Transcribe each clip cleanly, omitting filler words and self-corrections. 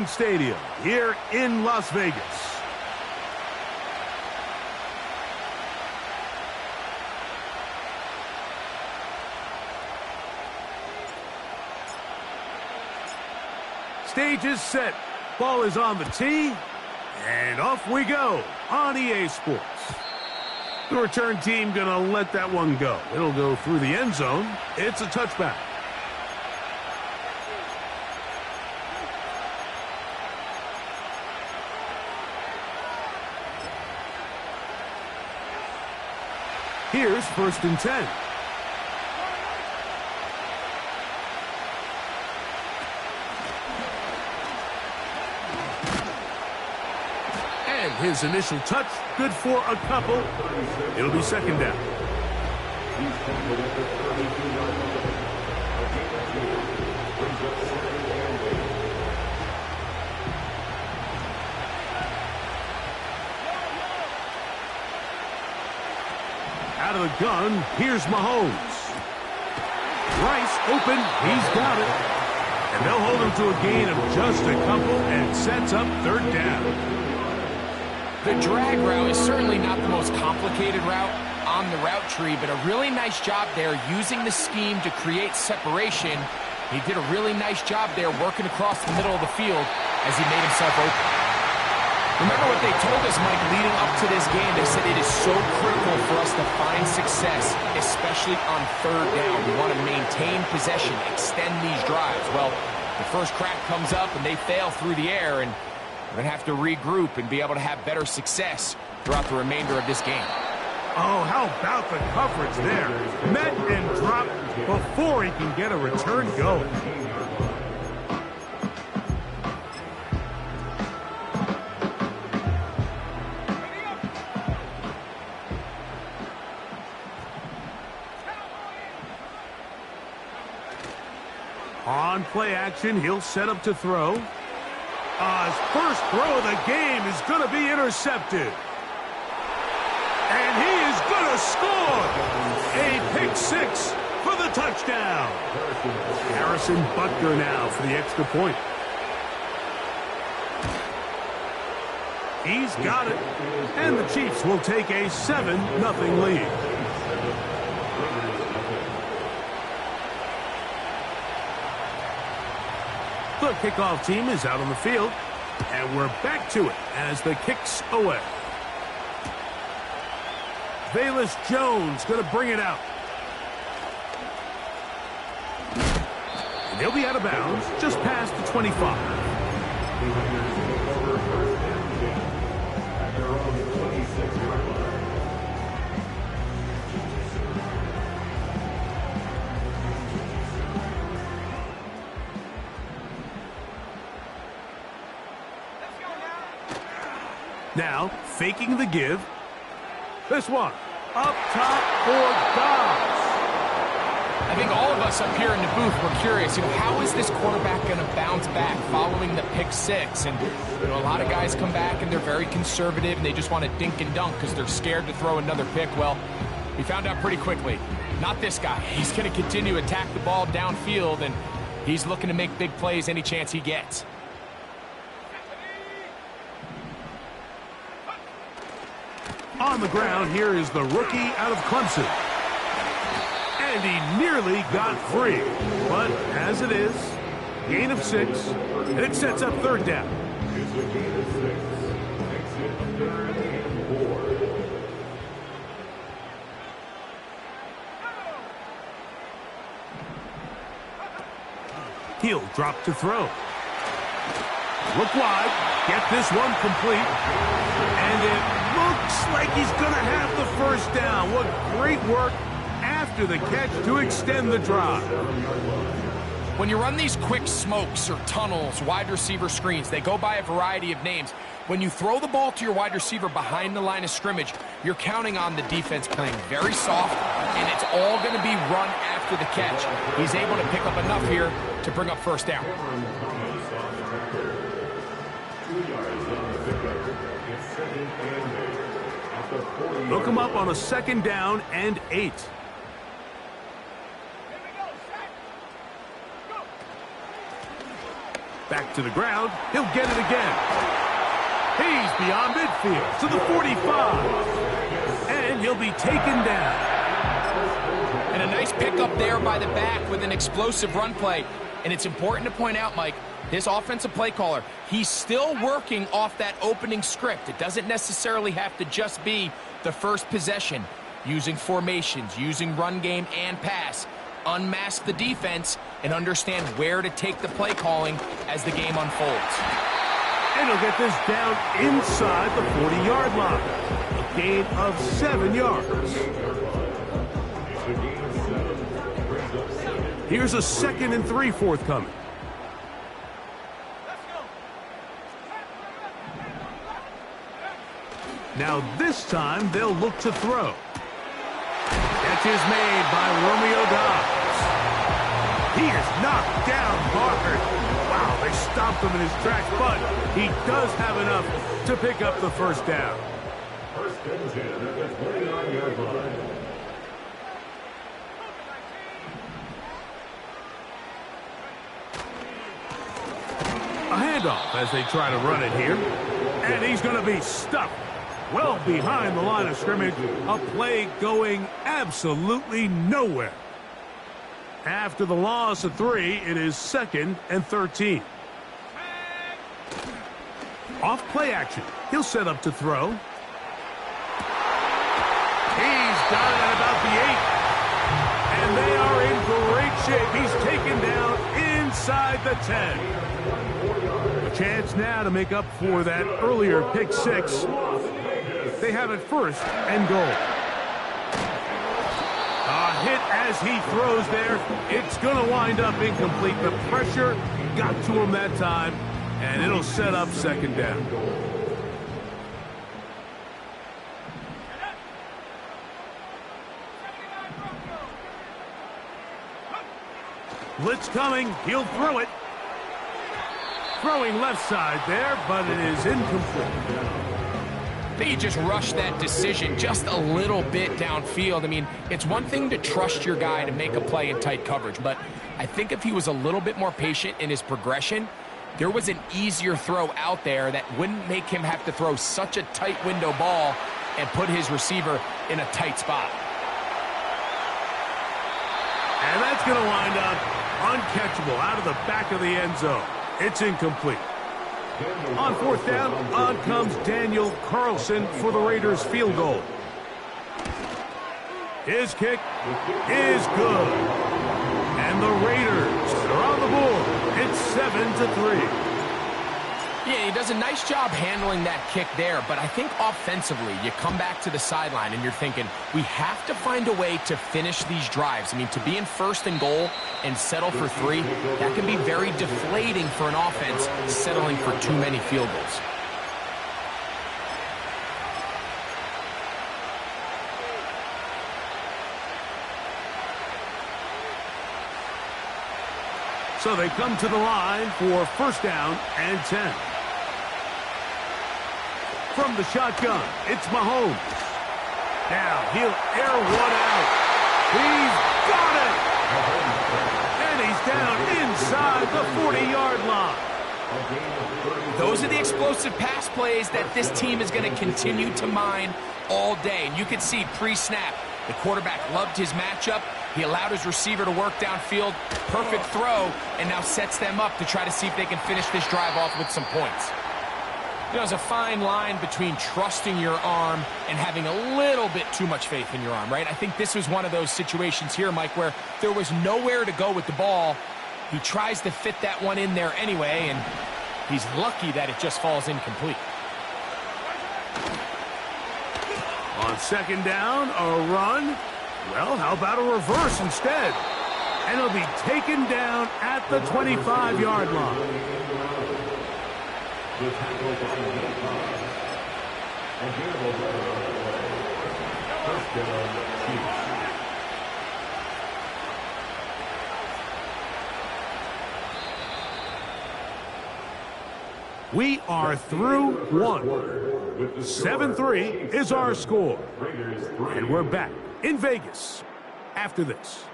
Stadium here in Las Vegas. Stage is set. Ball is on the tee. And off we go on EA Sports. The return team gonna let that one go. It'll go through the end zone. It's a touchback. Here's 1st and 10. And his initial touch, good for a couple. It'll be 2nd down. Out of the gun, here's Mahomes. Rice open, he's got it. And they'll hold him to a gain of just a couple and sets up 3rd down. The drag route is certainly not the most complicated route on the route tree, but a really nice job there using the scheme to create separation. He did a really nice job there working across the middle of the field as he made himself open. Remember what they told us, Mike, leading up to this game. They said it is so critical for us to find success, especially on 3rd down. We want to maintain possession, extend these drives. Well, the first crack comes up and they fail through the air, and we're going to have to regroup and be able to have better success throughout the remainder of this game. Oh, how about the coverage there? Met and dropped before he can get a return going. On play action, he'll set up to throw. His first throw of the game is going to be intercepted. And he is going to score! A pick 6 for the touchdown. Harrison Butker now for the extra point. He's got it. And the Chiefs will take a 7-0 lead. The kickoff team is out on the field, and we're back to it as the kick's away. Velus Jones going to bring it out. And he'll be out of bounds just past the 25. Now, faking the give. This one, up top for Dobbs. I think all of us up here in the booth were curious, how is this quarterback going to bounce back following the pick 6? And, a lot of guys come back and they're very conservative and they just want to dink and dunk because they're scared to throw another pick. Well, we found out pretty quickly. Not this guy. He's going to continue to attack the ball downfield, and he's looking to make big plays any chance he gets. On the ground, here is the rookie out of Clemson. And he nearly got free. But as it is, gain of 6, and it sets up 3rd down. He'll drop to throw. Look wide, get this one complete. And it looks like he's going to have the 1st down. What great work after the catch to extend the drive. When you run these quick smokes or tunnels, wide receiver screens, they go by a variety of names. When you throw the ball to your wide receiver behind the line of scrimmage, you're counting on the defense playing very soft, and it's all going to be run after the catch. He's able to pick up enough here to bring up 1st down. Look him up on a 2nd down and 8. Back to the ground. He'll get it again. He's beyond midfield to the 45. And he'll be taken down. And a nice pickup there by the back with an explosive run play. And it's important to point out, Mike, this offensive play caller, he's still working off that opening script. It doesn't necessarily have to just be the first possession. Using formations, using run game and pass. Unmask the defense and understand where to take the play calling as the game unfolds. And he'll get this down inside the 40-yard line. A gain of 7 yards. Here's a 2nd and 3 forthcoming. Now this time they'll look to throw. Catch is made by Romeo Doubs. He is knocked down hard. Wow, they stopped him in his tracks, but he does have enough to pick up the first down. First and 10 at the 29-yard line. A handoff as they try to run it here. And he's going to be stuck well behind the line of scrimmage. A play going absolutely nowhere. After the loss of 3, it is 2nd and 13. Off play action. He'll set up to throw. He's got it at about the 8. And they are in great shape. He's taken down inside the 10. A chance now to make up for that earlier pick 6. They have it 1st and goal. A hit as he throws there. It's going to wind up incomplete. The pressure got to him that time, and it'll set up 2nd down. Blitz coming. He'll throw it. Throwing left side there, but it is incomplete. I think he just rushed that decision just a little bit downfield. I mean, it's one thing to trust your guy to make a play in tight coverage, but I think if he was a little bit more patient in his progression, there was an easier throw out there that wouldn't make him have to throw such a tight window ball and put his receiver in a tight spot. And that's going to wind up uncatchable out of the back of the end zone. It's incomplete. On 4th down, on comes Daniel Carlson for the Raiders field goal. His kick is good. And the Raiders are on the board. It's 7-3. Yeah, he does a nice job handling that kick there, but I think offensively, you come back to the sideline and you're thinking, we have to find a way to finish these drives. I mean, to be in 1st and goal and settle for 3, that can be very deflating for an offense settling for too many field goals. So they come to the line for 1st down and 10. From the shotgun, it's Mahomes. Now he'll air one out. He's got it! And he's down inside the 40-yard line. Those are the explosive pass plays that this team is going to continue to mine all day. And you can see pre-snap, the quarterback loved his matchup. He allowed his receiver to work downfield. Perfect throw, and now sets them up to try to see if they can finish this drive off with some points. You know, there's a fine line between trusting your arm and having a little bit too much faith in your arm, right? I think this was one of those situations here, Mike, where there was nowhere to go with the ball. He tries to fit that one in there anyway, and he's lucky that it just falls incomplete. On 2nd down, a run. Well, how about a reverse instead? And he'll be taken down at the 25-yard line. The tackle for the first down, Chiefs. We are through 1. 7-3 is our score. And we're back in Vegas after this.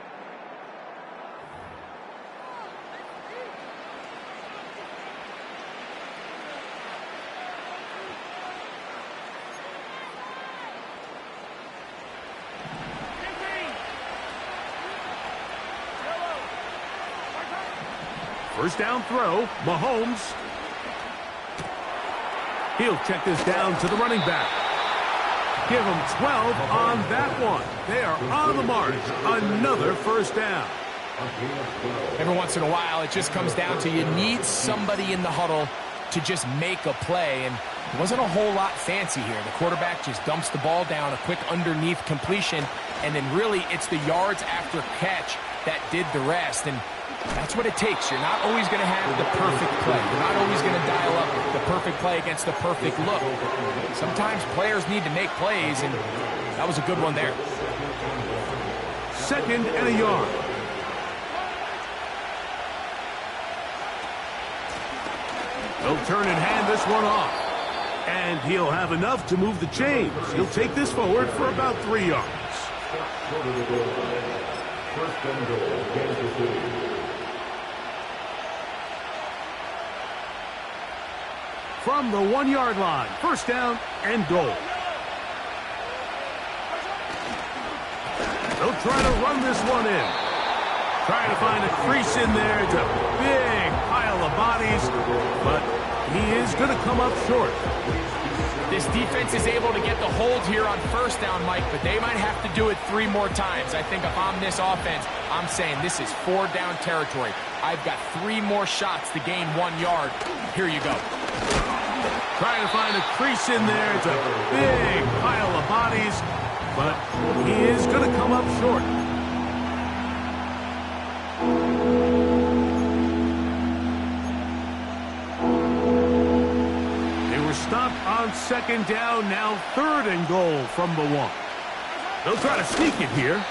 First down throw, Mahomes. He'll check this down to the running back. Give him 12 on that one. They are on the march. Another first down. Every once in a while, it just comes down to you need somebody in the huddle to just make a play, and it wasn't a whole lot fancy here. The quarterback just dumps the ball down, a quick underneath completion, and then really it's the yards after catch that did the rest, and that's what it takes. You're not always going to have the perfect play. You're not always going to dial up the perfect play against the perfect look. Sometimes players need to make plays, and that was a good one there. Second and a yard. He'll turn and hand this one off. And he'll have enough to move the chains. He'll take this forward for about 3 yards. First and goal, Kansas City. From the 1-yard line, first down and goal. They'll try to run this one in. Trying to find a crease in there. It's a big pile of bodies, but he is going to come up short. This defense is able to get the hold here on first down, Mike, but they might have to do it 3 more times. I think if I'm this offense, I'm saying this is 4-down territory. I've got 3 more shots to gain 1 yard. Here you go. Trying to find a crease in there. It's a big pile of bodies, but he is going to come up short. They were stopped on second down, now third and goal from the 1. They'll try to sneak it here.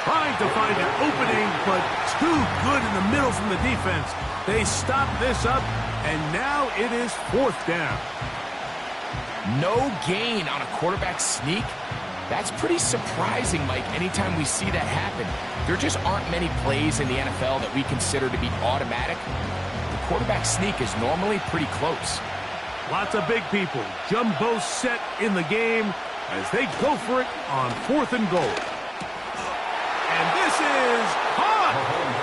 Trying to find an opening, but too good in the middle from the defense. They stop this up, and now it is 4th down. No gain on a quarterback sneak. That's pretty surprising, Mike, anytime we see that happen. There just aren't many plays in the NFL that we consider to be automatic. The quarterback sneak is normally pretty close. Lots of big people. Jumbo set in the game as they go for it on 4th and goal. And this is hot!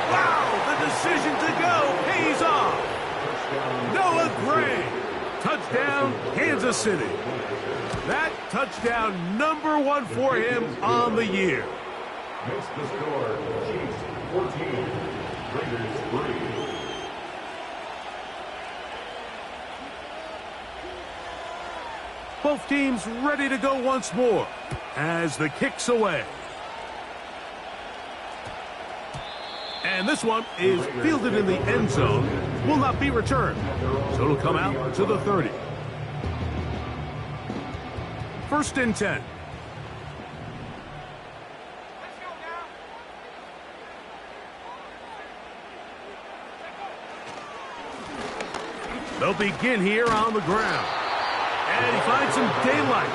Wow, the decision to go pays off. Noah Gray. Touchdown, Kansas City. That touchdown number 1 for him on the year. Makes the score, Chiefs 14, Raiders 3. Both teams ready to go once more as the kick's away. And this one is fielded in the end zone, will not be returned. So it'll come out to the 30. 1st and 10. They'll begin here on the ground. And he finds some daylight.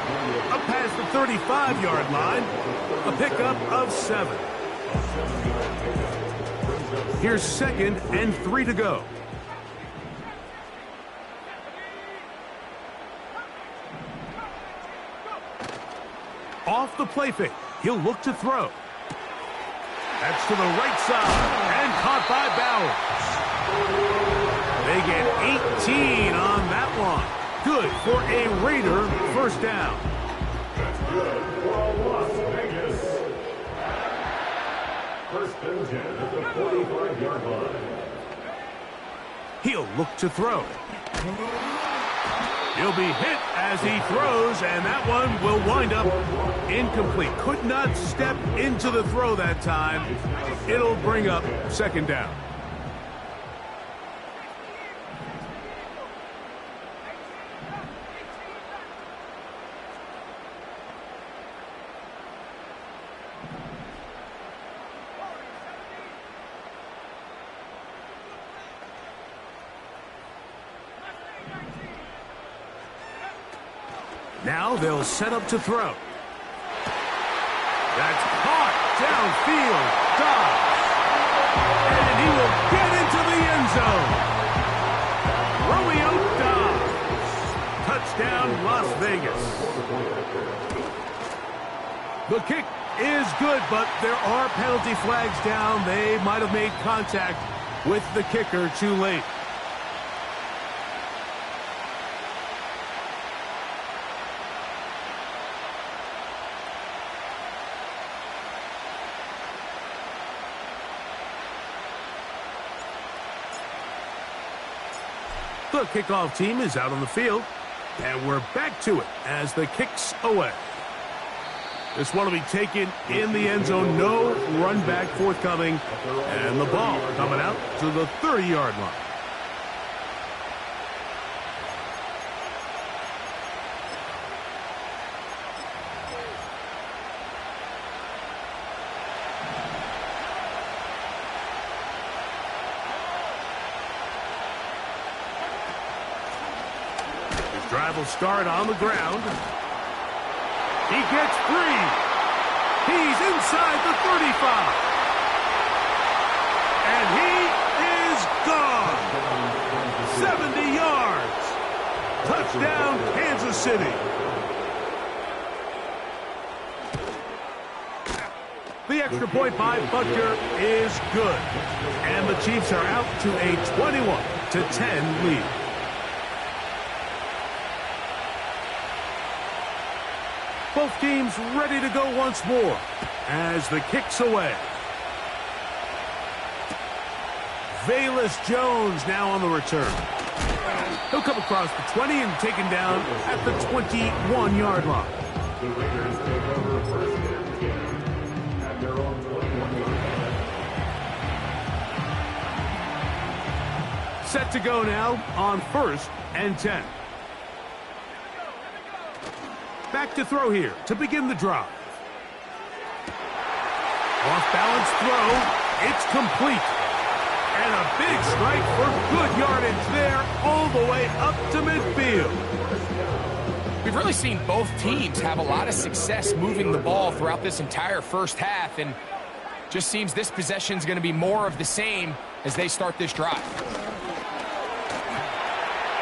Up past the 35-yard line. A pickup of 7. Here's 2nd and 3 to go. Off the play fake. He'll look to throw. That's to the right side. And caught by Bowers. They get 18 on that one. Good for a Raider first down. That's good for Las Vegas. 1st and 10 at the 45-yard line. He'll look to throw. He'll be hit as he throws, and that one will wind up incomplete. Could not step into the throw that time. It'll bring up 2nd down. Now they'll set up to throw. That's caught downfield. Dobbs. And he will get into the end zone. Romeo Dobbs. Touchdown, Las Vegas. The kick is good, but there are penalty flags down. They might have made contact with the kicker too late. The kickoff team is out on the field, and we're back to it as the kick's away. This one will be taken in the end zone. No run back forthcoming, and the ball coming out to the 30-yard line. Drive will start on the ground. He gets free. He's inside the 35. And he is gone. 70 yards. Touchdown, Kansas City. The extra point by Butker is good. And the Chiefs are out to a 21-10 lead. Both teams ready to go once more as the kick's away. Velus Jones now on the return. He'll come across the 20 and taken down at the 21-yard line. The Raiders take over first and 10 at their own 21-yard line. Set to go now on 1st and 10. Back to throw here to begin the drive. Off-balance throw. It's complete. And a big strike for good yardage there all the way up to midfield. We've really seen both teams have a lot of success moving the ball throughout this entire first half, and just seems this possession is going to be more of the same as they start this drive.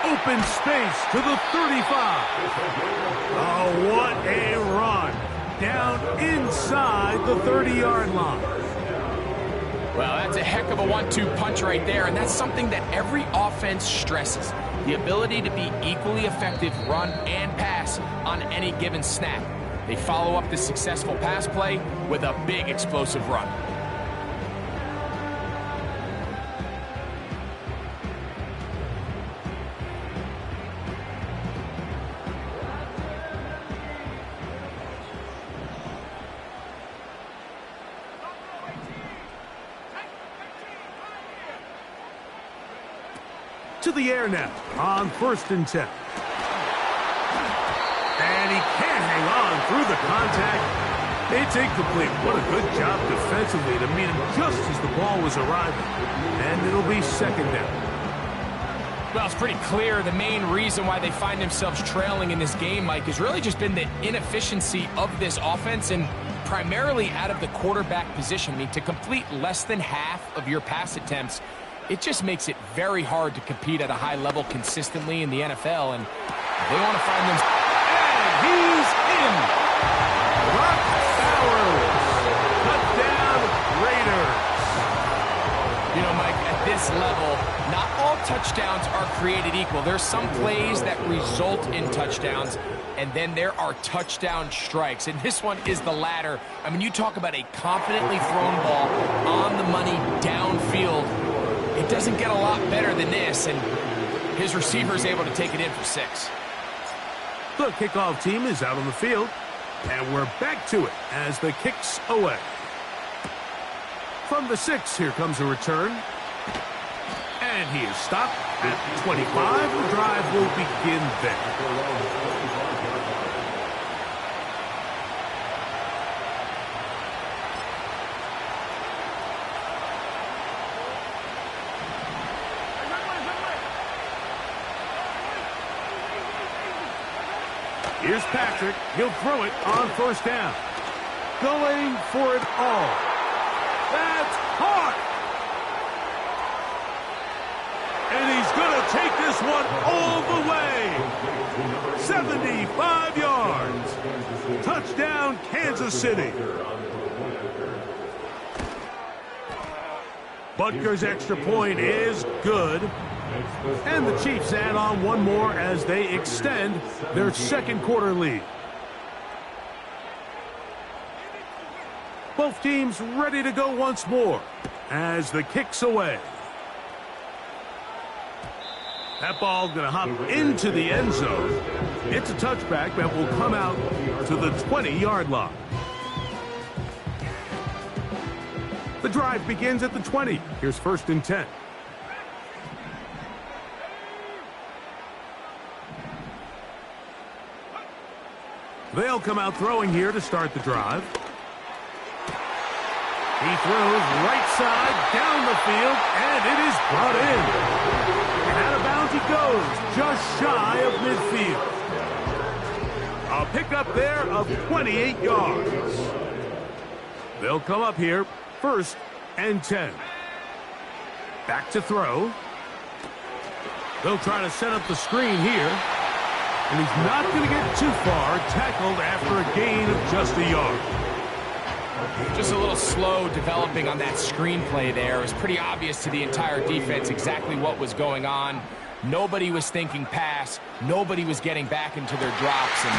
Open space to the 35. Oh, what a run. Down inside the 30-yard line. Well, that's a heck of a 1-2 punch right there, and that's something that every offense stresses. The ability to be equally effective run and pass on any given snap. They follow up the successful pass play with a big explosive run. To the air now on 1st and 10. And he can't hang on through the contact. It's incomplete. What a good job defensively to meet him just as the ball was arriving. And it'll be 2nd down. Well, it's pretty clear the main reason why they find themselves trailing in this game, Mike, has really just been the inefficiency of this offense and primarily out of the quarterback position. I mean, to complete less than half of your pass attempts, it just makes it very hard to compete at a high level consistently in the NFL, and they want to find them. And he's in. Brock Bowers. Touchdown, Raiders. You know, Mike, at this level, not all touchdowns are created equal. There's some plays that result in touchdowns, and then there are touchdown strikes, and this one is the latter. I mean, you talk about a confidently thrown ball on the money downfield. It doesn't get a lot better than this, and his receiver is able to take it in for 6. The kickoff team is out on the field, and we're back to it as the kick's away. From the 6, here comes a return. And he is stopped at 25. The drive will begin there. Here's Patrick. He'll throw it on 1st down. Going for it all. That's caught. And he's going to take this one all the way. 75 yards. Touchdown, Kansas City. Butker's extra point is good. And the Chiefs add on one more as they extend their second quarter lead. Both teams ready to go once more as the kick's away. That ball going to hop into the end zone. It's a touchback that will come out to the 20-yard line. The drive begins at the 20. Here's 1st and 10. They'll come out throwing here to start the drive. He throws right side down the field, and it is brought in. And out of bounds he goes, just shy of midfield. A pickup there of 28 yards. They'll come up here, 1st and 10. Back to throw. They'll try to set up the screen here. And he's not going to get too far, tackled after a gain of just a yard. Just a little slow developing on that screenplay there. It was pretty obvious to the entire defense exactly what was going on. Nobody was thinking pass. Nobody was getting back into their drops, and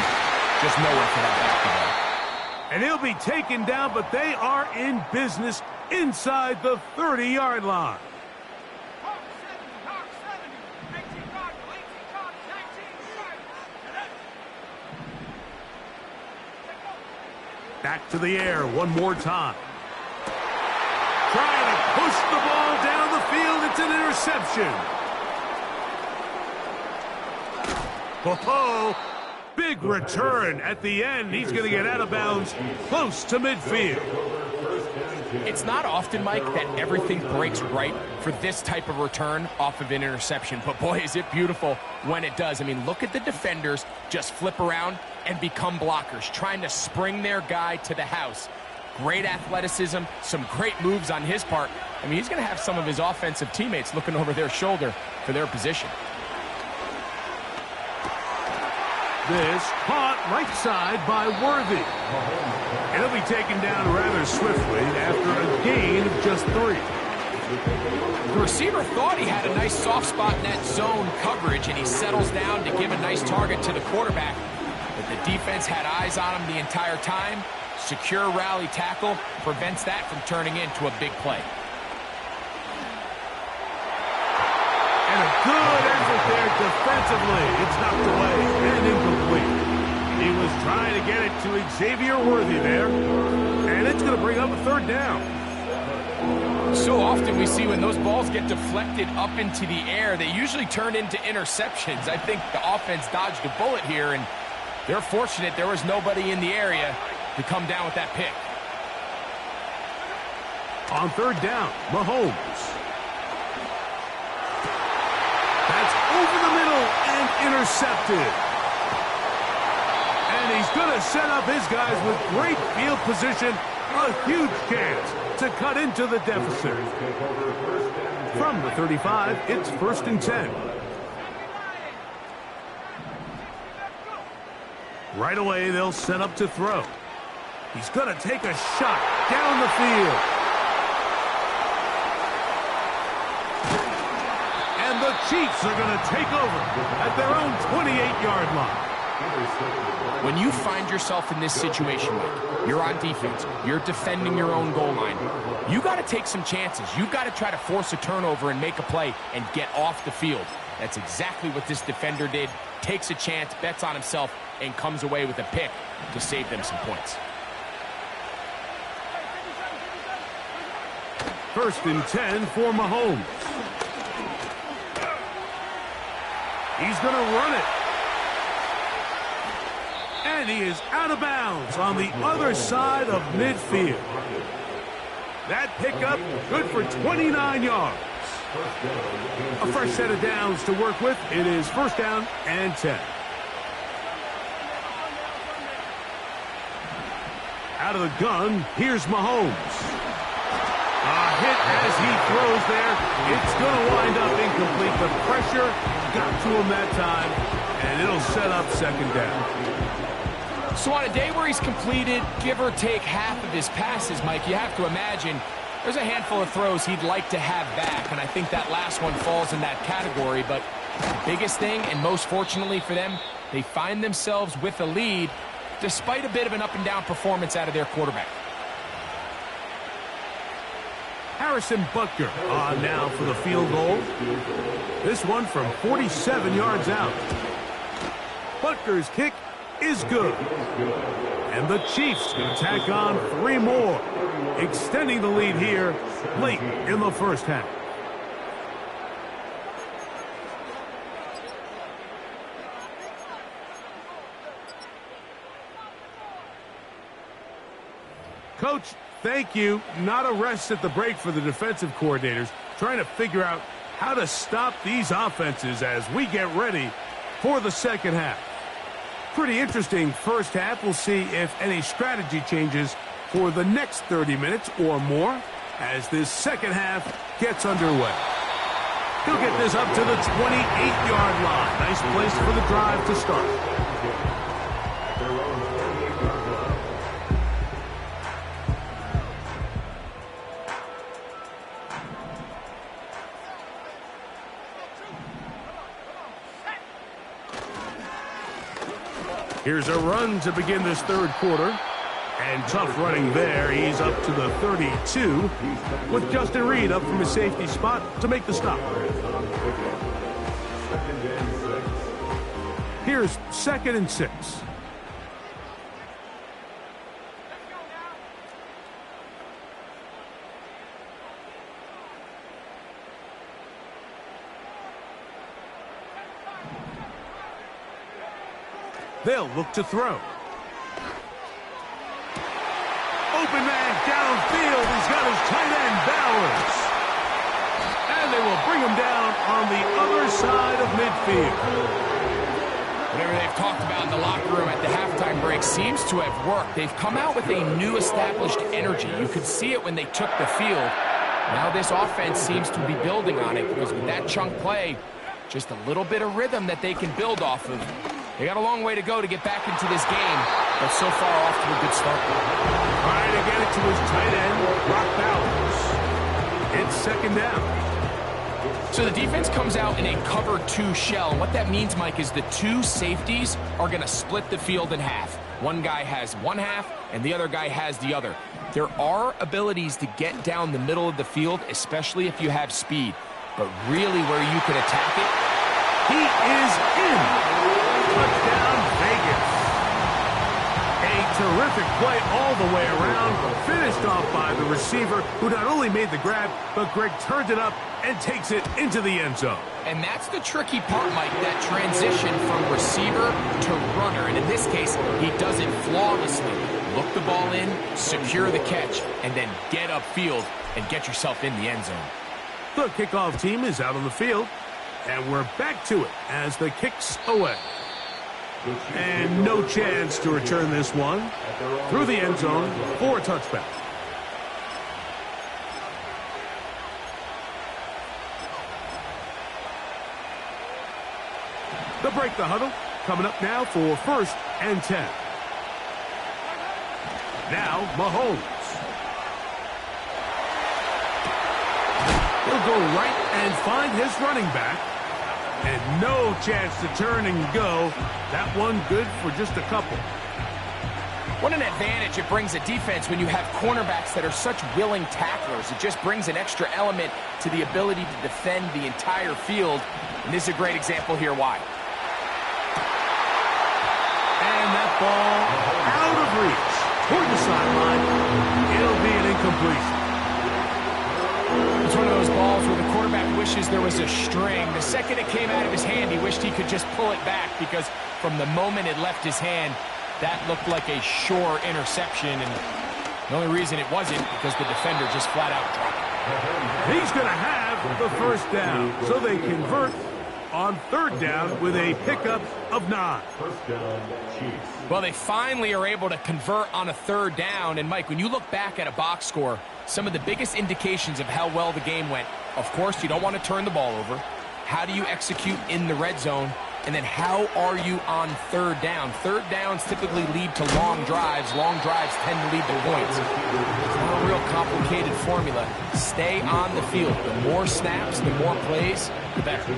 just nowhere for that back to go. And he'll be taken down, but they are in business inside the 30-yard line. Back to the air one more time. Trying to push the ball down the field. It's an interception. Oh, big return at the end. He's going to get out of bounds close to midfield. It's not often, Mike, that everything breaks right for this type of return off of an interception. But, boy, is it beautiful when it does. I mean, look at the defenders just flip around and become blockers, trying to spring their guy to the house. Great athleticism, some great moves on his part. I mean, he's going to have some of his offensive teammates looking over their shoulder for their position. This caught right side by Worthy. And he'll be taken down rather swiftly after a gain of just 3. The receiver thought he had a nice soft spot in that zone coverage, and he settles down to give a nice target to the quarterback. But the defense had eyes on him the entire time. Secure rally tackle prevents that from turning into a big play. And a good effort there defensively. It's knocked away and incomplete. He was trying to get it to Xavier Worthy there. And it's going to bring up a 3rd down. So often we see when those balls get deflected up into the air, they usually turn into interceptions. I think the offense dodged a bullet here, and they're fortunate there was nobody in the area to come down with that pick. On 3rd down, Mahomes. That's over the middle and intercepted. And he's going to set up his guys with great field position. A huge chance to cut into the deficit. From the 35, it's 1st and 10. Right away, they'll set up to throw. He's going to take a shot down the field. And the Chiefs are going to take over at their own 28-yard line. When you find yourself in this situation, Mike, you're on defense, you're defending your own goal line, you got to take some chances. You got to try to force a turnover and make a play and get off the field. That's exactly what this defender did. Takes a chance, bets on himself, and comes away with a pick to save them some points. 1st and 10 for Mahomes. He's going to run it. And he is out of bounds on the other side of midfield. That pickup good for 29 yards. A fresh set of downs to work with. It is 1st down and 10. Out of the gun, here's Mahomes. A hit as he throws there. It's going to wind up incomplete. The pressure got to him that time, and it'll set up 2nd down. So on a day where he's completed, give or take half of his passes, Mike, you have to imagine There's a handful of throws he'd like to have back, and I think that last one falls in that category. But the biggest thing, and most fortunately for them, they find themselves with a lead despite a bit of an up-and-down performance out of their quarterback. Harrison Butker on now for the field goal. This one from 47 yards out. Butker's kick is good. And the Chiefs going to tack on 3 more, extending the lead here late in the first half. Coach, thank you. Not a rest at the break for the defensive coordinators, trying to figure out how to stop these offenses as we get ready for the second half. Pretty interesting first half. We'll see if any strategy changes for the next 30 minutes or more as this second half gets underway. He'll get this up to the 28-yard line. Nice place for the drive to start. Here's a run to begin this third quarter. And tough running there. He's up to the 32 with Justin Reed up from his safety spot to make the stop. Here's 2nd and 6. They'll look to throw. Open man downfield. He's got his tight end, Bowers. And they will bring him down on the other side of midfield. Whatever they've talked about in the locker room at the halftime break seems to have worked. They've come out with a new established energy. You could see it when they took the field. Now this offense seems to be building on it because with that chunk play, just a little bit of rhythm that they can build off of. They got a long way to go to get back into this game, but so far off to a good start. Trying to get it to his tight end, Brock Bowers. It's 2nd down. So the defense comes out in a cover 2 shell. And what that means, Mike, is the 2 safeties are going to split the field in half. One guy has one half, and the other guy has the other. There are abilities to get down the middle of the field, especially if you have speed. But really where you can attack it, he is in. Touchdown, Vegas. A terrific play all the way around, finished off by the receiver, who not only made the grab, but Greg turned it up and takes it into the end zone. And that's the tricky part, Mike, that transition from receiver to runner. And in this case, he does it flawlessly. Look the ball in, secure the catch, and then get upfield and get yourself in the end zone. The kickoff team is out on the field, and we're back to it as the kick's away. And no chance to return this one through the end zone for a touchback. They'll break the huddle. Coming up now for 1st and 10. Now Mahomes. He'll go right and find his running back. And no chance to turn and go. That one good for just a couple. What an advantage it brings a defense when you have cornerbacks that are such willing tacklers. It just brings an extra element to the ability to defend the entire field. And this is a great example here why. And that ball out of reach toward the sideline. It'll be an incompletion. It's one of those balls where the quarterback wishes there was a string. The second it came out of his hand, he wished he could just pull it back because from the moment it left his hand, that looked like a sure interception. And the only reason it wasn't because the defender just flat out dropped it. He's going to have the 1st down. So they convert on 3rd down with a pickup of 9. Well, they finally are able to convert on a 3rd down. And, Mike, when you look back at a box score, some of the biggest indications of how well the game went, of course, you don't want to turn the ball over. How do you execute in the red zone? And then how are you on third down? Third downs typically lead to long drives. Long drives tend to lead to points. It's not a real complicated formula. Stay on the field. The more snaps, the more plays, the better.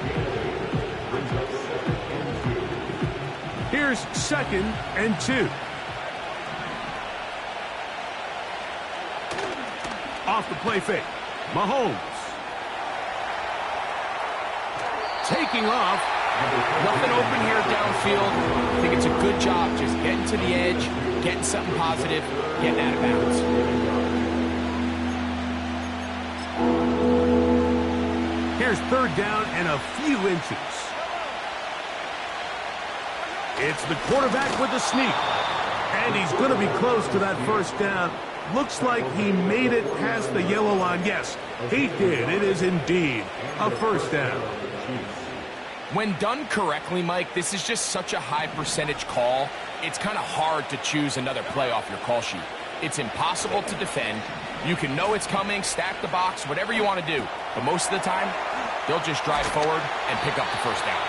Here's 2nd and 2. Off the play fake. Mahomes. Taking off. Nothing open here downfield. I think it's a good job just getting to the edge, getting something positive, getting out of bounds. Here's 3rd down and a few inches. It's the quarterback with the sneak. And he's going to be close to that 1st down. Looks like he made it past the yellow line. Yes, he did. It is indeed a 1st down. When done correctly, Mike, this is just such a high percentage call. It's kind of hard to choose another play off your call sheet. It's impossible to defend. You can know it's coming, stack the box, whatever you want to do. But most of the time, they'll just drive forward and pick up the 1st down.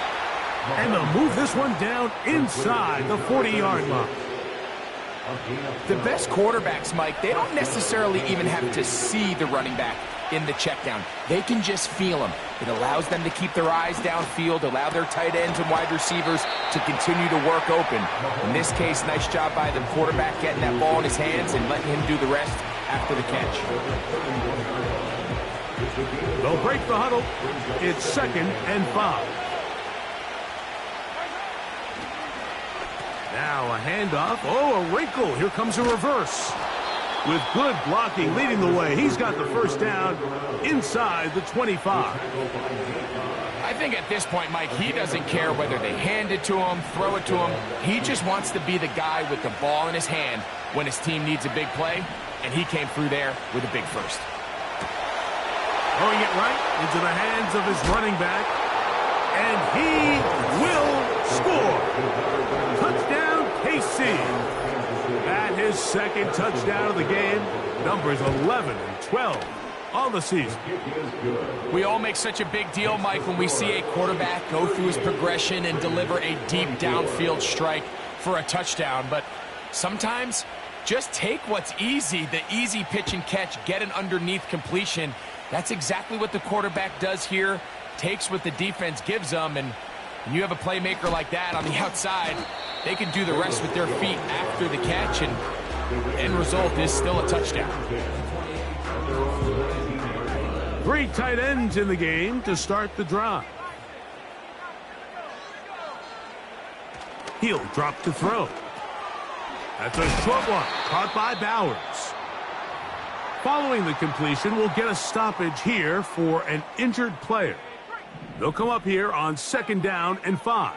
And they'll move this one down inside the 40-yard line. The best quarterbacks, Mike, they don't necessarily even have to see the running back in the check down. They can just feel him. It allows them to keep their eyes downfield, allow their tight ends and wide receivers to continue to work open. In this case, nice job by the quarterback getting that ball in his hands and letting him do the rest after the catch. They'll break the huddle. It's 2nd and 5. Now a handoff. Oh, a wrinkle. Here comes a reverse. With good blocking leading the way, he's got the 1st down inside the 25. I think at this point, Mike, he doesn't care whether they hand it to him, throw it to him. He just wants to be the guy with the ball in his hand when his team needs a big play, and he came through there with a big 1st. Throwing it right into the hands of his running back, and he will score. Touchdown, KC. At his 2nd touchdown of the game, numbers 11 and 12 on the season. We all make such a big deal, Mike, when we see a quarterback go through his progression and deliver a deep downfield strike for a touchdown. But sometimes, just take what's easy, the easy pitch and catch, get an underneath completion. That's exactly what the quarterback does here, takes what the defense gives them, and when you have a playmaker like that on the outside, they can do the rest with their feet after the catch, and the end result is still a touchdown. 3 tight ends in the game to start the drive. He'll drop to throw. That's a short one, caught by Bowers. Following the completion, we'll get a stoppage here for an injured player. They'll come up here on 2nd down and 5.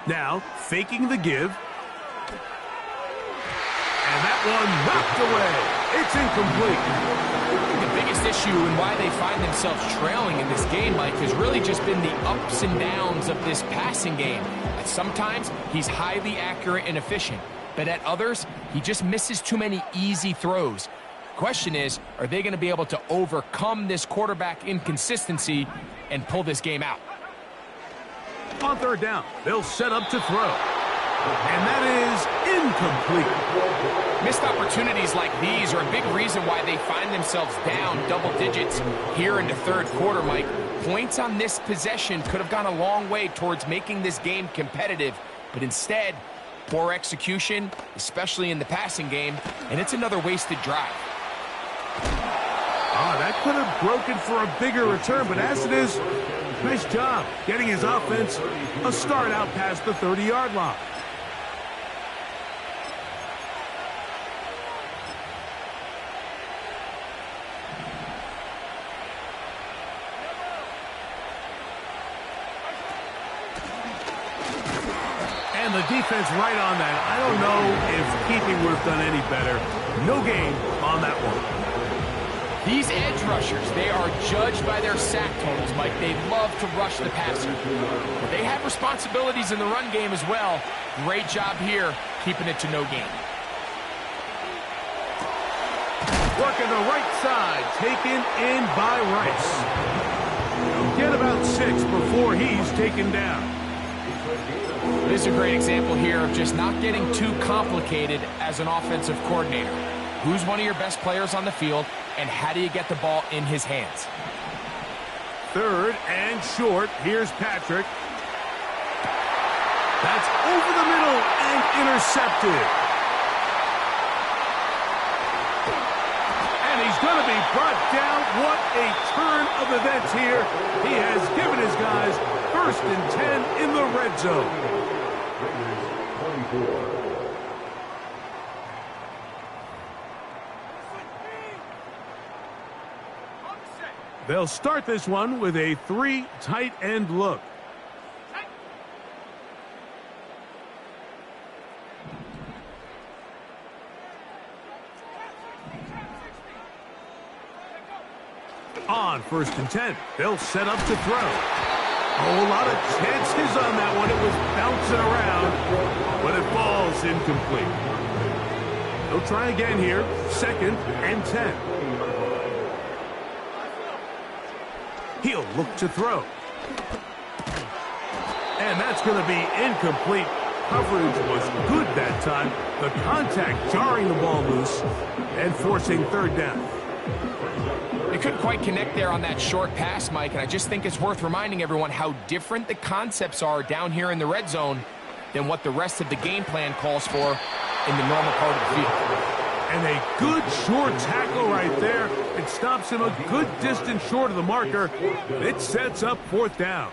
Now, faking the give. And that one knocked away. It's incomplete. The biggest issue and why they find themselves trailing in this game, Mike, has really just been the ups and downs of this passing game. Sometimes he's highly accurate and efficient, but at others, he just misses too many easy throws. Question is, are they going to be able to overcome this quarterback inconsistency and pull this game out? On 3rd down, they'll set up to throw. And that is incomplete. Missed opportunities like these are a big reason why they find themselves down double digits here in the 3rd quarter, Mike. Points on this possession could have gone a long way towards making this game competitive, but instead, poor execution, especially in the passing game, and it's another wasted drive. That could have broken for a bigger return, but as it is, nice job getting his offense a start out past the 30-yard line. And the defense right on that. I don't know if keeping would have done any better. No gain on that one. These edge rushers, they are judged by their sack totals, Mike. They love to rush the passer. But they have responsibilities in the run game as well. Great job here, keeping it to no gain. Working the right side, taken in by Rice. 6 before he's taken down. This is a great example here of just not getting too complicated as an offensive coordinator. Who's one of your best players on the field, and how do you get the ball in his hands? 3rd and short. Here's Patrick. That's over the middle and intercepted. And he's going to be brought down. What a turn of events here. He has given his guys 1st and 10 in the red zone. They'll start this one with a 3 tight end look. On 1st and 10, they'll set up to throw. Oh, a lot of chances on that one. It was bouncing around, but it falls incomplete. They'll try again here, 2nd and 10. He'll look to throw. And that's going to be incomplete. Coverage was good that time. The contact jarring the ball loose and forcing 3rd down. They couldn't quite connect there on that short pass, Mike, and I just think it's worth reminding everyone how different the concepts are down here in the red zone than what the rest of the game plan calls for in the normal part of the field. And a good short tackle right there. It stops him a good distance short of the marker. It sets up 4th down.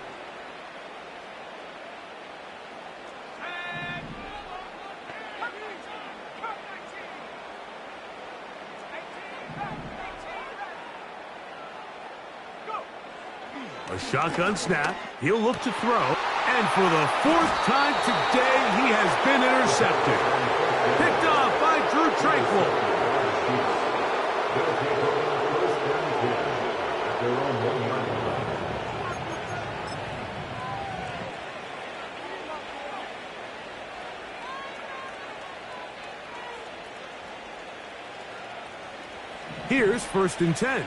A shotgun snap. He'll look to throw. And for the 4th time today, he has been intercepted. Picked off by Drue Tranquill. Here's 1st and 10.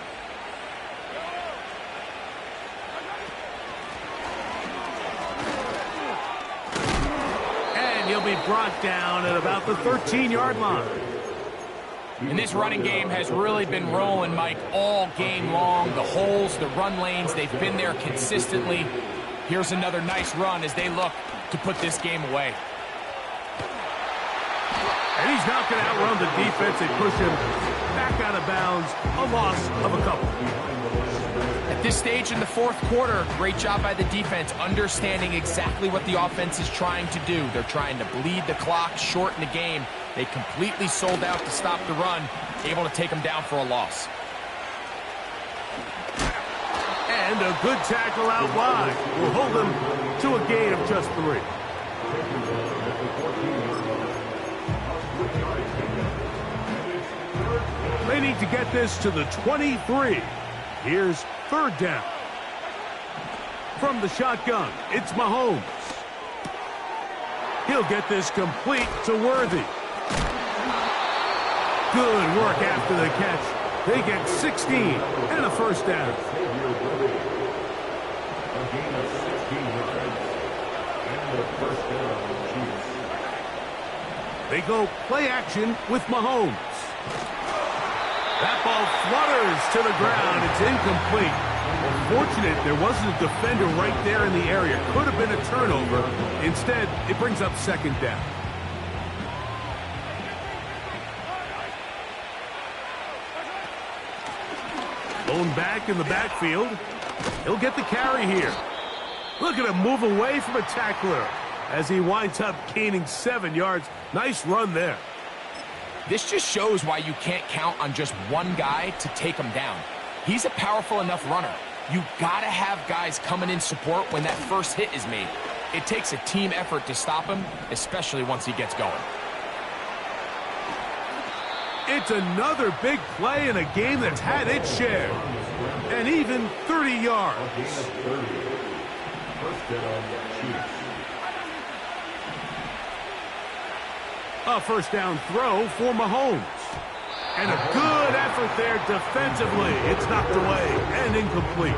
He'll be brought down at about the 13-yard line. And this running game has really been rolling, Mike, all game long. The holes, the run lanes, they've been there consistently. Here's another nice run as they look to put this game away. And he's not going to outrun the defense and push him back out of bounds. A loss of a couple. At this stage in the 4th quarter, great job by the defense, understanding exactly what the offense is trying to do. They're trying to bleed the clock, shorten the game. They completely sold out to stop the run, able to take them down for a loss. And a good tackle out wide will hold them to a gain of just 3. They need to get this to the 23. Here's 3rd down. From the shotgun, it's Mahomes. He'll get this complete to Worthy. Good work after the catch. They get 16 and a 1st down. They go play action with Mahomes. That ball flutters to the ground. It's incomplete. Fortunate there wasn't a defender right there in the area. Could have been a turnover. Instead, it brings up 2nd down. Blown back in the backfield. He'll get the carry here. Look at him move away from a tackler as he winds up gaining 7 yards. Nice run there. This just shows why you can't count on just one guy to take him down. He's a powerful enough runner. You gotta have guys coming in support when that first hit is made. It takes a team effort to stop him, especially once he gets going. It's another big play in a game that's had its share. And even 30 yards. A 1st down throw for Mahomes. And a good effort there defensively. It's knocked away and incomplete.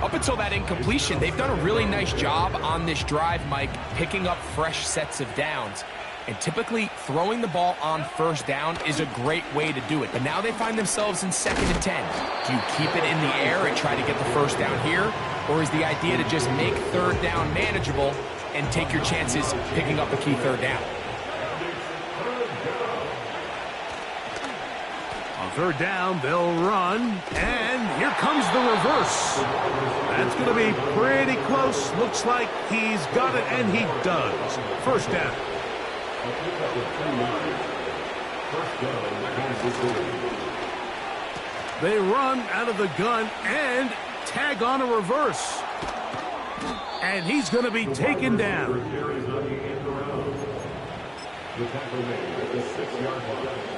Up until that incompletion, they've done a really nice job on this drive, Mike, picking up fresh sets of downs. And typically, throwing the ball on first down is a great way to do it. But now they find themselves in 2nd and 10. Do you keep it in the air and try to get the first down here? Or is the idea to just make 3rd down manageable and take your chances picking up a key 3rd down? On 3rd down, they'll run, and here comes the reverse. That's going to be pretty close. Looks like he's got it, and he does. 1st down. They run out of the gun and tag on a reverse. And he's going to be taken down.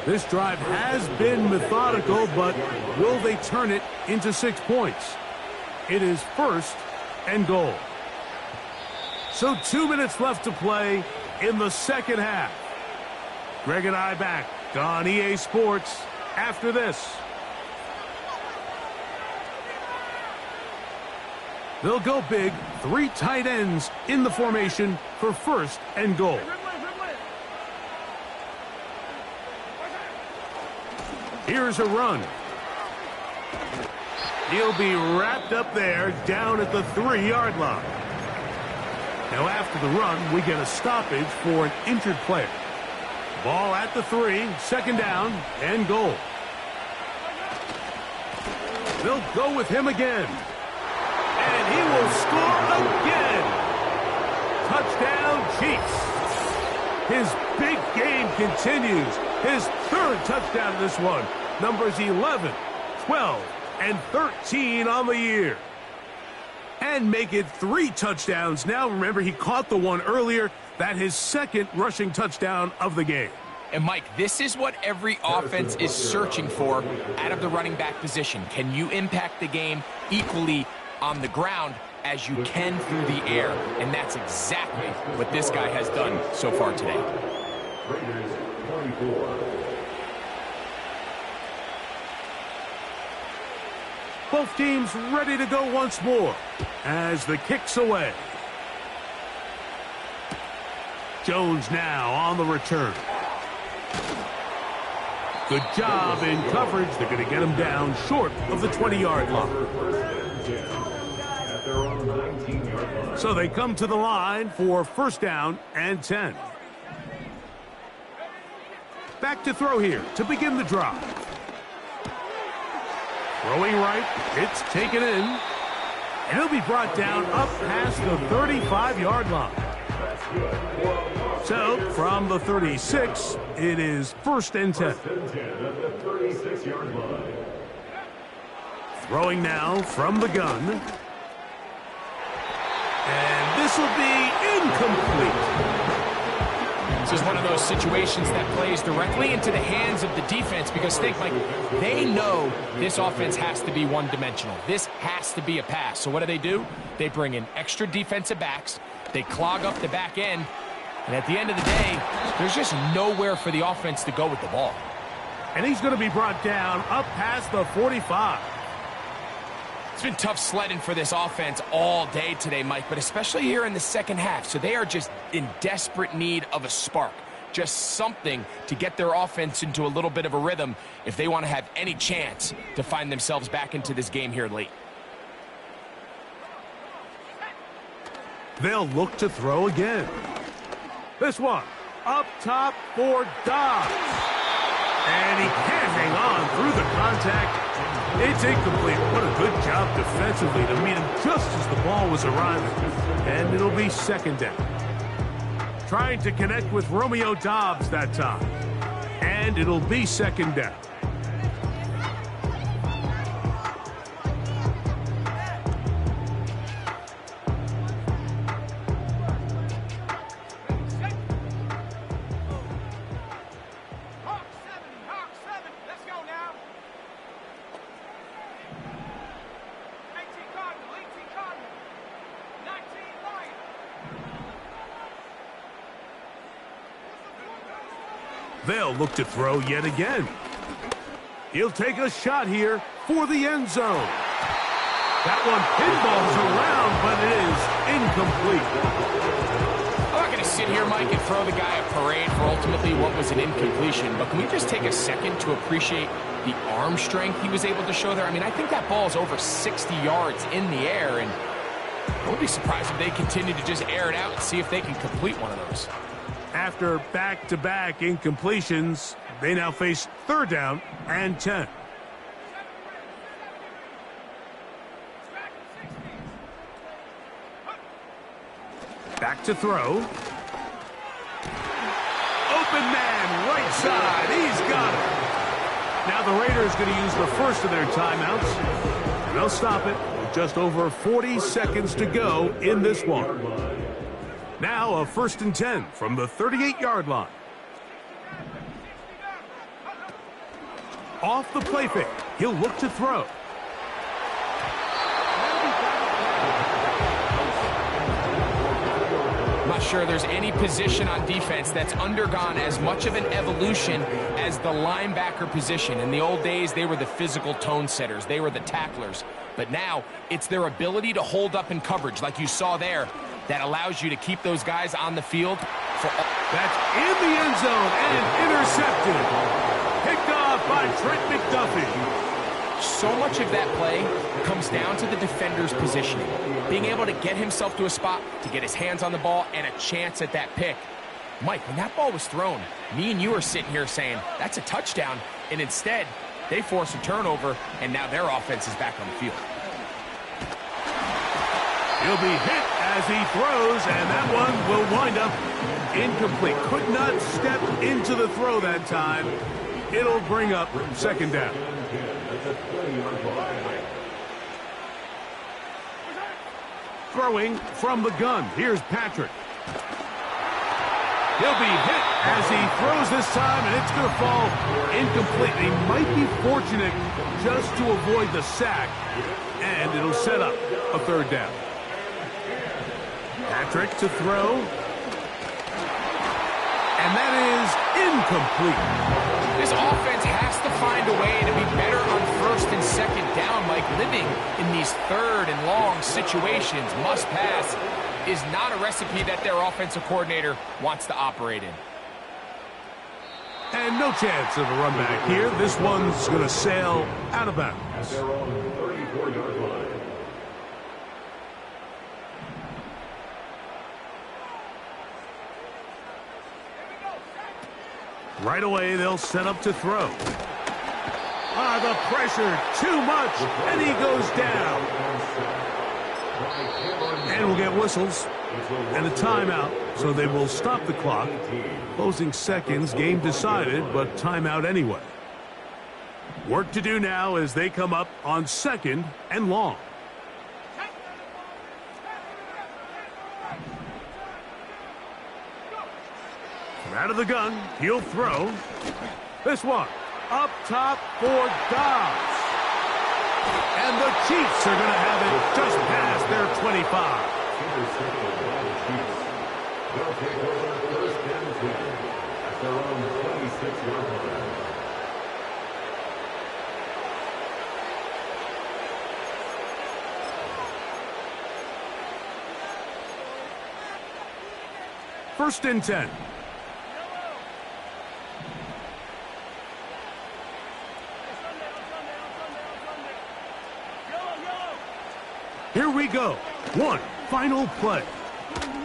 This drive has been methodical, but will they turn it into 6 points? It is 1st and goal. So 2 minutes left to play in the 2nd half. Greg and I back on EA Sports after this. They'll go big, 3 tight ends in the formation for 1st and goal. Here's a run. He'll be wrapped up there down at the 3-yard line. Now after the run, we get a stoppage for an injured player. Ball at the 3, 2nd down, and goal. They'll go with him again. And he will score again. Touchdown, Chiefs. His big game continues. His 3rd touchdown in this one. Numbers 11, 12, and 13 on the year. And make it 3 touchdowns. Now, remember, he caught the one earlier. That his 2nd rushing touchdown of the game. And, Mike, this is what every offense is searching for out of the running back position. Can you impact the game equally on the ground as you can through the air? And that's exactly what this guy has done so far today. Raiders 24. Both teams ready to go once more as the kick's away. Jones now on the return. Good job in coverage. They're going to get him down short of the 20-yard line. So they come to the line for 1st down and 10. Back to throw here to begin the drive. Throwing right, it's taken in. And he'll be brought down up past the 35-yard line. So, from the 36, it is 1st and 10. Throwing now from the gun. And this will be incomplete. This is one of those situations that plays directly into the hands of the defense because think, Mike, they know this offense has to be one-dimensional. This has to be a pass. So what do? They bring in extra defensive backs. They clog up the back end. And at the end of the day, there's just nowhere for the offense to go with the ball. And he's going to be brought down up past the 45. It's been tough sledding for this offense all day today, Mike, but especially here in the 2nd half. So they are just in desperate need of a spark, just something to get their offense into a little bit of a rhythm if they want to have any chance to find themselves back into this game here late. They'll look to throw again. This one up top for Dobbs. And he can't hang on through the contact. It's incomplete. What a good job defensively to meet him just as the ball was arriving. And it'll be 2nd down. Trying to connect with Romeo Dobbs that time. And it'll be 2nd down. They'll look to throw yet again. He'll take a shot here for the end zone. That one pinballs around, but it is incomplete. I'm not going to sit here, Mike, and throw the guy a parade for ultimately what was an incompletion, but can we just take a second to appreciate the arm strength he was able to show there? I mean, I think that ball is over 60 yards in the air, and I wouldn't be surprised if they continue to just air it out and see if they can complete one of those. After back-to-back incompletions, they now face 3rd down and 10. Back to throw. Open man, right side. He's got it. Now the Raiders going to use the first of their timeouts. And they'll stop it with just over 40 seconds to go in this one. Now a 1st and 10 from the 38-yard line. Off the play fake. He'll look to throw. Not sure there's any position on defense that's undergone as much of an evolution as the linebacker position. In the old days, they were the physical tone setters. They were the tacklers. But now, it's their ability to hold up in coverage, like you saw there, that allows you to keep those guys on the field. That's in the end zone and intercepted. Picked off by Trent McDuffie. So much of that play comes down to the defender's positioning. Being able to get himself to a spot, to get his hands on the ball, and a chance at that pick. Mike, when that ball was thrown, me and you are sitting here saying, that's a touchdown. And instead, they force a turnover, and now their offense is back on the field. He'll be hit as he throws, and that one will wind up incomplete. Could not step into the throw that time. It'll bring up 2nd down. Throwing from the gun. Here's Patrick. He'll be hit as he throws this time, and it's going to fall incomplete. He might be fortunate just to avoid the sack, and it'll set up a 3rd down. Patrick to throw. And that is incomplete. This offense has to find a way to be better on 1st and 2nd down, like living in these 3rd and long situations. Must pass is not a recipe that their offensive coordinator wants to operate in. And no chance of a run back here. This one's going to sail out of bounds. They're on the 34-yard line. Right away, they'll set up to throw. The pressure, too much, and he goes down. And we'll get whistles and a timeout, so they will stop the clock. Closing seconds, game decided, but timeout anyway. Work to do now as they come up on 2nd and long. Out of the gun, he'll throw. This one, up top for Dobbs. And the Chiefs are going to have it just past their 25. They'll take over 1st and 10 at their own 26-yard line. First and 10. Here we go. One final play.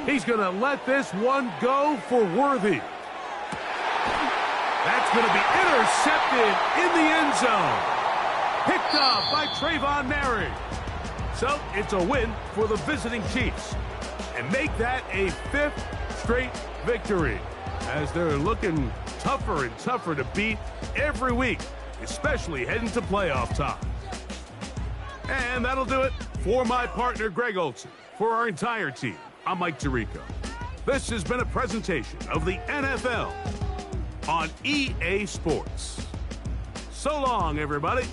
He's going to let this one go for Worthy. That's going to be intercepted in the end zone. Picked up by Trayvon Merry. So it's a win for the visiting Chiefs. And make that a 5th straight victory, as they're looking tougher and tougher to beat every week, especially heading to playoff time. And that'll do it for my partner, Greg Olsen. For our entire team, I'm Mike Tirico. This has been a presentation of the NFL on EA Sports. So long, everybody.